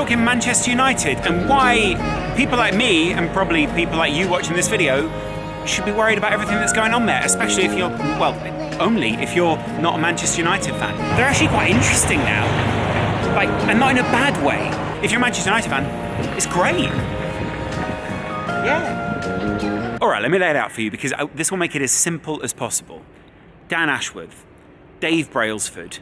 talking Manchester United and why people like me, and probably people like you watching this video, should be worried about everything that's going on there, especially if you're, well, only if you're not a Manchester United fan. They're actually quite interesting now. Like, and not in a bad way. If you're a Manchester United fan, it's great. Yeah. All right, let me lay it out for you because this will make it as simple as possible. Dan Ashworth, Dave Brailsford,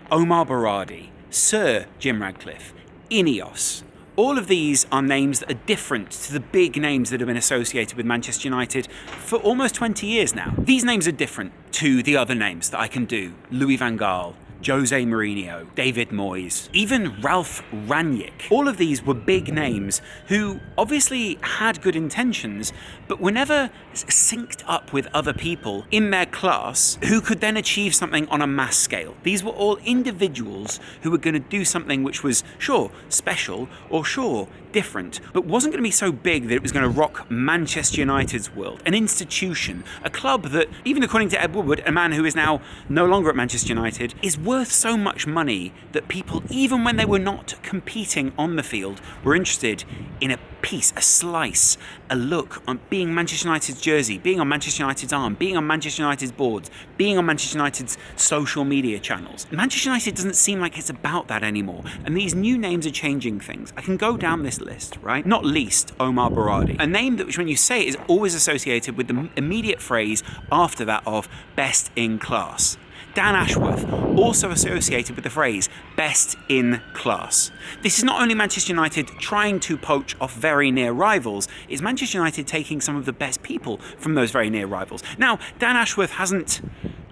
Omar Berardi, Sir Jim Radcliffe, Ineos. All of these are names that are different to the big names that have been associated with Manchester United for almost 20 years now. These names are different to the other names that I can do. Louis van Gaal, Jose Mourinho, David Moyes, even Ralph Rangnick. All of these were big names who obviously had good intentions, but were never synced up with other people in their class who could then achieve something on a mass scale. These were all individuals who were going to do something which was, sure, special, or sure, different, but wasn't going to be so big that it was going to rock Manchester United's world. An institution, a club that, even according to Ed Woodward, a man who is now no longer at Manchester United, is worth so much money that people, even when they were not competing on the field, were interested in a piece, a slice, a look on being Manchester United's jersey, being on Manchester United's arm, being on Manchester United's boards, being on Manchester United's social media channels. Manchester United doesn't seem like it's about that anymore, and these new names are changing things. I can go down this list, right? Not least Omar Berardi, a name that, which when you say it, is always associated with the immediate phrase after that of best in class. Dan Ashworth, also associated with the phrase best in class. This is not only Manchester United trying to poach off very near rivals, it's Manchester United taking some of the best people from those very near rivals. Now, Dan Ashworth hasn't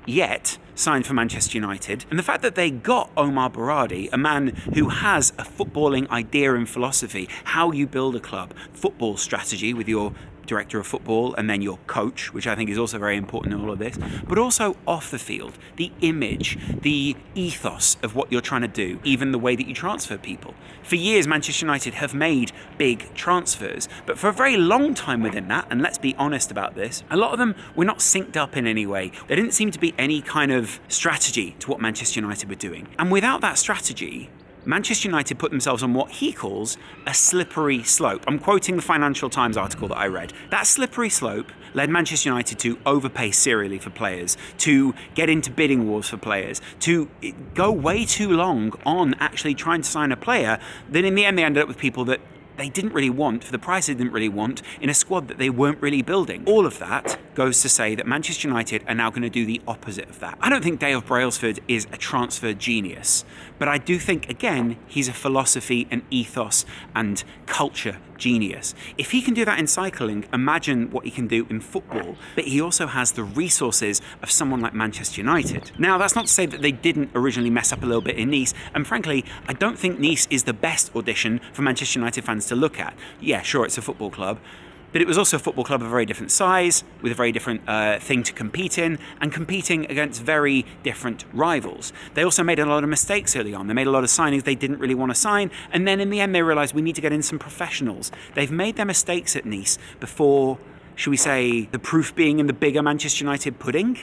yet signed for Manchester United, and the fact that they got Omar Berardi, a man who has a footballing idea and philosophy, how you build a club, football strategy with your director of football and then your coach, which I think is also very important in all of this, but also off the field, the image, the ethos of what you're trying to do, even the way that you transfer people. For years, Manchester United have made big transfers, but for a very long time within that, and let's be honest about this, a lot of them were not synced up in any way. There didn't seem to be any kind of strategy to what Manchester United were doing. And without that strategy, Manchester United put themselves on what he calls a slippery slope. I'm quoting the Financial Times article that I read. That slippery slope led Manchester United to overpay serially for players, to get into bidding wars for players, to go way too long on actually trying to sign a player that in the end they ended up with people that they didn't really want, for the price they didn't really want, in a squad that they weren't really building. All of that goes to say that Manchester United are now going to do the opposite of that. I don't think Dave Brailsford is a transfer genius, but I do think, again, he's a philosophy and ethos and culture genius. If he can do that in cycling, imagine what he can do in football, but he also has the resources of someone like Manchester United. Now, that's not to say that they didn't originally mess up a little bit in Nice, and frankly, I don't think Nice is the best audition for Manchester United fans to look at. Yeah, sure, it's a football club, but it was also a football club of a very different size, with a very different thing to compete in, and competing against very different rivals. They also made a lot of mistakes early on. They made a lot of signings they didn't really want to sign, and then in the end they realised we need to get in some professionals. They've made their mistakes at Nice before, should we say, the proof being in the bigger Manchester United pudding?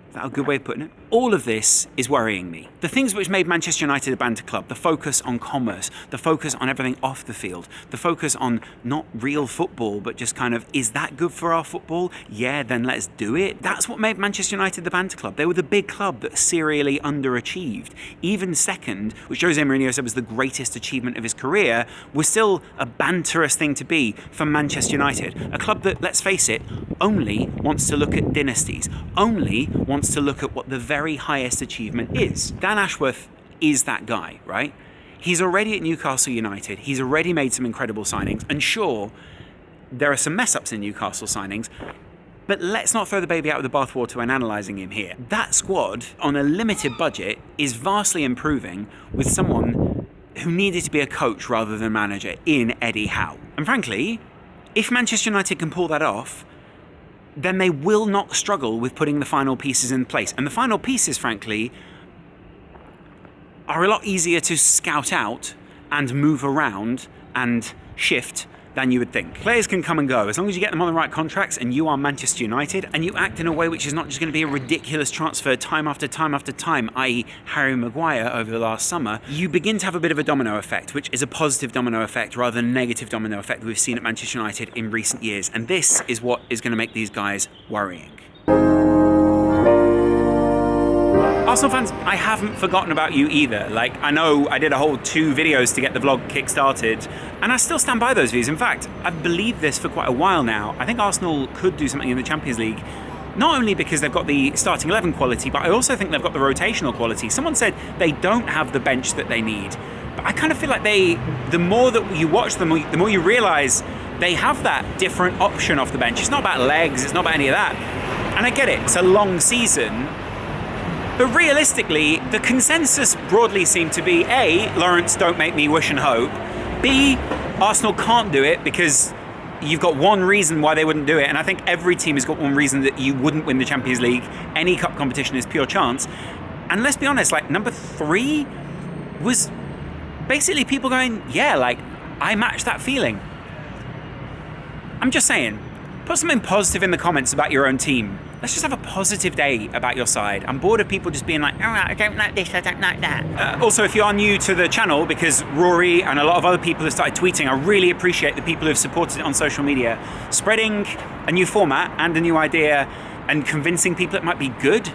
Is that a good way of putting it? All of this is worrying me. The things which made Manchester United a banter club, the focus on commerce, the focus on everything off the field, the focus on not real football, but just kind of, is that good for our football? Yeah, then let's do it. That's what made Manchester United the banter club. They were the big club that serially underachieved. Even second, which Jose Mourinho said was the greatest achievement of his career, was still a banterous thing to be for Manchester United. A club that, let's face it, only wants to look at dynasties, only wants to look at what the very highest achievement is. Dan Ashworth is that guy, right? He's already at Newcastle United. He's already made some incredible signings. And sure, there are some mess-ups in Newcastle signings, but let's not throw the baby out with the bathwater when analysing him here. That squad, on a limited budget, is vastly improving with someone who needed to be a coach rather than manager in Eddie Howe. And frankly, if Manchester United can pull that off, then they will not struggle with putting the final pieces in place. And the final pieces, frankly, are a lot easier to scout out and move around and shift than you would think. Players can come and go as long as you get them on the right contracts and you are Manchester United and you act in a way which is not just going to be a ridiculous transfer time after time after time, i.e. Harry Maguire over the last summer. You begin to have a bit of a domino effect, which is a positive domino effect rather than a negative domino effect that we've seen at Manchester United in recent years. And this is what is going to make these guys worrying. Arsenal fans, I haven't forgotten about you either. Like, I know I did a whole 2 videos to get the vlog kick-started, and I still stand by those views. In fact, I've believed this for quite a while now. I think Arsenal could do something in the Champions League, not only because they've got the starting 11 quality, but I also think they've got the rotational quality. Someone said they don't have the bench that they need. But I kind of feel like the more that you watch them, the more you realise they have that different option off the bench. It's not about legs, it's not about any of that. And I get it, it's a long season. But realistically, the consensus broadly seemed to be A, Laurence, don't make me wish and hope. B, Arsenal can't do it because you've got one reason why they wouldn't do it. And I think every team has got one reason that you wouldn't win the Champions League. Any cup competition is pure chance. And let's be honest, like number 3 was basically people going, yeah, like I match that feeling. I'm just saying, put something positive in the comments about your own team. Let's just have a positive day about your side. I'm bored of people just being like, oh, I don't like this, I don't like that. Also, if you are new to the channel, because Rory and a lot of other people have started tweeting, I really appreciate the people who have supported it on social media. Spreading a new format and a new idea and convincing people it might be good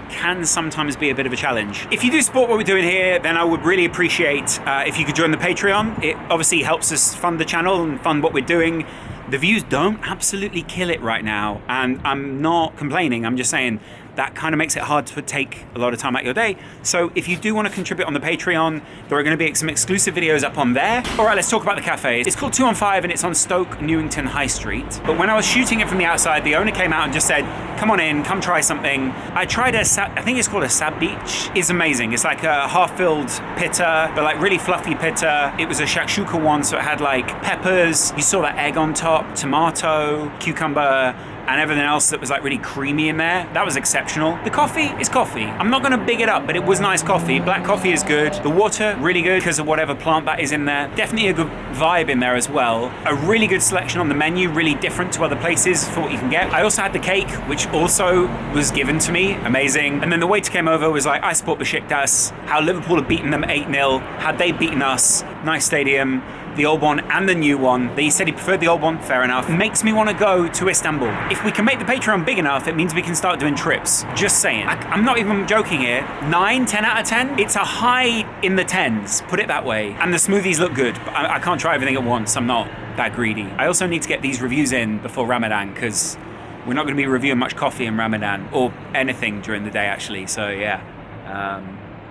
can sometimes be a bit of a challenge. If you do support what we're doing here, then I would really appreciate if you could join the Patreon. It obviously helps us fund the channel and fund what we're doing. The views don't absolutely kill it right now, and I'm not complaining, I'm just saying that kind of makes it hard to take a lot of time out of your day. So if you do want to contribute on the Patreon, there are going to be some exclusive videos up on there. All right, let's talk about the cafe. It's called 2 on 5 and it's on Stoke Newington High Street. But when I was shooting it from the outside, the owner came out and just said, come on in, come try something. I tried I think it's called a Sab Beach. It's amazing. It's like a half-filled pita, but like really fluffy pita. It was a shakshuka one, so it had like peppers. You saw that egg on top, tomato, cucumber, and everything else that was like really creamy in there. That was exceptional. The coffee is coffee. I'm not gonna big it up, but it was nice coffee. Black coffee is good. The water, really good because of whatever plant that is in there. Definitely a good vibe in there as well. A really good selection on the menu, really different to other places for what you can get. I also had the cake, which also was given to me, amazing. And then the waiter came over, was like, I support Besiktas, how Liverpool had beaten them 8-0. Had they beaten us, nice stadium. The old one and the new one. He said he preferred the old one, fair enough. Makes me want to go to Istanbul. If we can make the Patreon big enough, it means we can start doing trips. Just saying. I'm not even joking here. 9, 10 out of 10? It's a high in the 10s, put it that way. And the smoothies look good, but I can't try everything at once. I'm not that greedy. I also need to get these reviews in before Ramadan, because we're not going to be reviewing much coffee in Ramadan, or anything during the day actually, so yeah.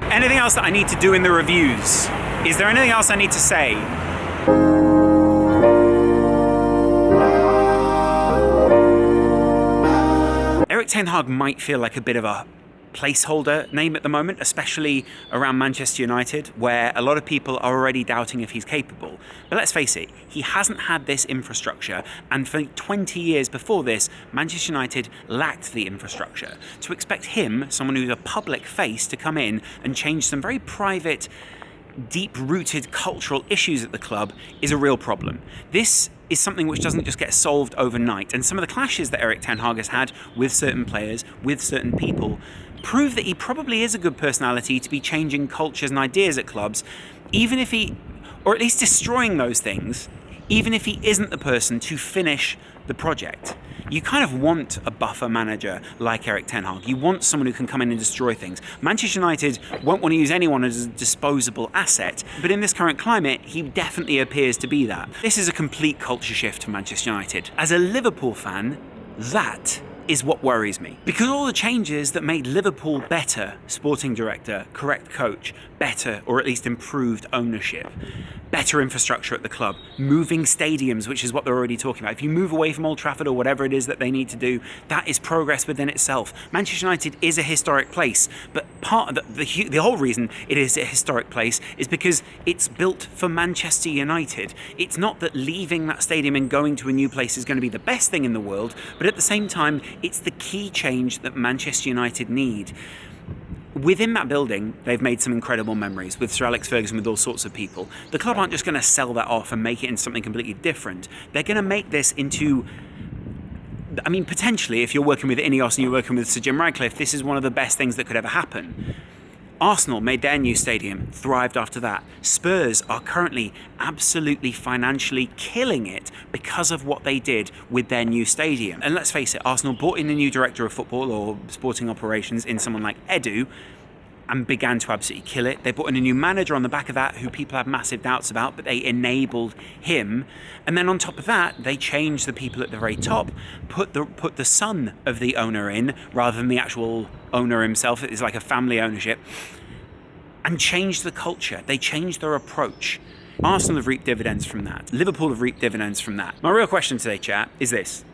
Anything else that I need to do in the reviews? Is there anything else I need to say? Erik ten Hag might feel like a bit of a placeholder name at the moment, especially around Manchester United, where a lot of people are already doubting if he's capable. But let's face it, he hasn't had this infrastructure, and for 20 years before this, Manchester United lacked the infrastructure. To expect him, someone who's a public face, to come in and change some very private, deep-rooted cultural issues at the club is a real problem. This is something which doesn't just get solved overnight, and some of the clashes that Erik ten Hag has had with certain players, with certain people, prove that he probably is a good personality to be changing cultures and ideas at clubs, even if he, or at least destroying those things, even if he isn't the person to finish the project. You kind of want a buffer manager like Erik ten Hag. You want someone who can come in and destroy things. Manchester United won't want to use anyone as a disposable asset, but in this current climate, he definitely appears to be that. This is a complete culture shift for Manchester United. As a Liverpool fan, that is what worries me. Because all the changes that made Liverpool better, sporting director, correct coach, better or at least improved ownership, better infrastructure at the club, moving stadiums, which is what they're already talking about. If you move away from Old Trafford or whatever it is that they need to do, that is progress within itself. Manchester United is a historic place, but part of the whole reason it is a historic place is because it's built for Manchester United. It's not that leaving that stadium and going to a new place is going to be the best thing in the world, but at the same time, it's the key change that Manchester United need. Within that building, they've made some incredible memories with Sir Alex Ferguson, with all sorts of people. The club aren't just going to sell that off and make it into something completely different. They're going to make this into... I mean, potentially, if you're working with Ineos and you're working with Sir Jim Ratcliffe, this is one of the best things that could ever happen. Arsenal made their new stadium, thrived after that. Spurs are currently absolutely financially killing it because of what they did with their new stadium. And let's face it, Arsenal brought in a new director of football or sporting operations in someone like Edu and began to absolutely kill it. They brought in a new manager on the back of that who people have massive doubts about, but they enabled him. And then on top of that, they changed the people at the very top, put the son of the owner in rather than the actual owner himself. It's like a family ownership, and changed the culture. They changed their approach. Arsenal have reaped dividends from that. Liverpool have reaped dividends from that. My real question today, chat, is this.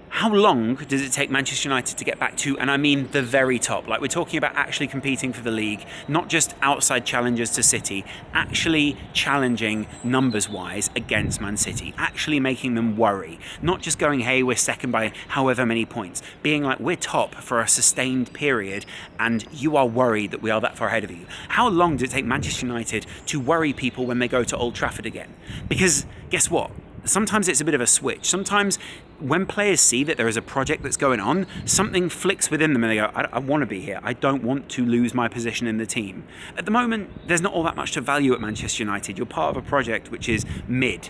How long does it take Manchester United to get back to, and I mean the very top, like we're talking about actually competing for the league, not just outside challengers to City, actually challenging numbers-wise against Man City, actually making them worry, not just going, hey, we're second by however many points, being like, we're top for a sustained period and you are worried that we are that far ahead of you. How long does it take Manchester United to worry people when they go to Old Trafford again? Because guess what? Sometimes it's a bit of a switch. Sometimes when players see that there is a project that's going on, something flicks within them and they go, I want to be here. I don't want to lose my position in the team. At the moment, there's not all that much to value at Manchester United. You're part of a project which is mid.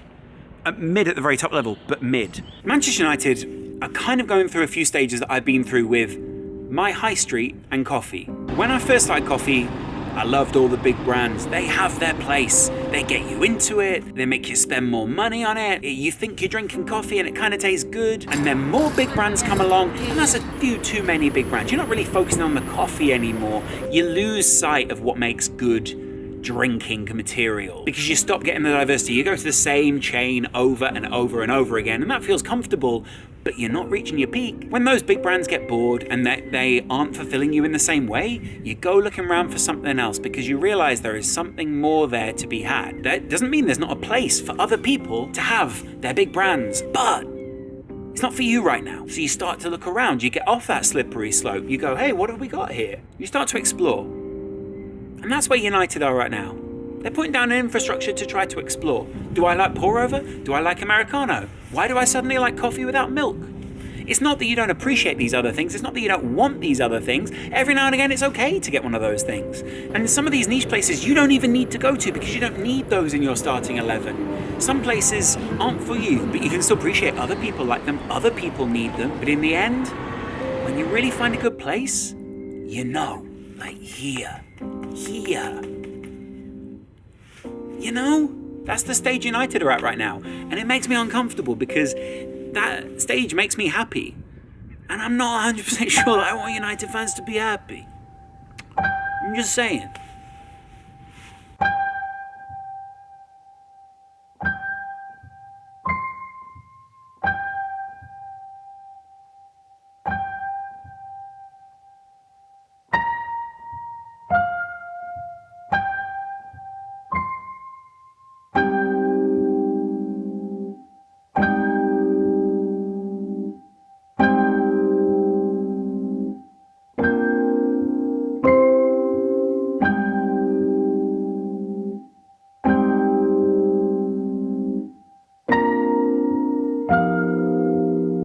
Mid at the very top level, but mid. Manchester United are kind of going through a few stages that I've been through with my high street and coffee. When I first started coffee, I loved all the big brands. They have their place. They get you into it. They make you spend more money on it. You think you're drinking coffee and it kind of tastes good. And then more big brands come along, and that's a few too many big brands. You're not really focusing on the coffee anymore. You lose sight of what makes good drinking material because you stop getting the diversity. You go to the same chain over and over and over again, and that feels comfortable, but you're not reaching your peak. When those big brands get bored and they aren't fulfilling you in the same way, you go looking around for something else because you realize there is something more there to be had. That doesn't mean there's not a place for other people to have their big brands, but it's not for you right now. So you start to look around, you get off that slippery slope, you go, hey, what have we got here? You start to explore. And that's where United are right now. They're putting down an infrastructure to try to explore. Do I like pour over? Do I like Americano? Why do I suddenly like coffee without milk? It's not that you don't appreciate these other things. It's not that you don't want these other things. Every now and again, it's okay to get one of those things. And in some of these niche places, you don't even need to go to because you don't need those in your starting 11. Some places aren't for you, but you can still appreciate other people like them. Other people need them. But in the end, when you really find a good place, you know, like here. You know, that's the stage United are at right now. And it makes me uncomfortable because that stage makes me happy. And I'm not 100% sure that I want United fans to be happy. I'm just saying.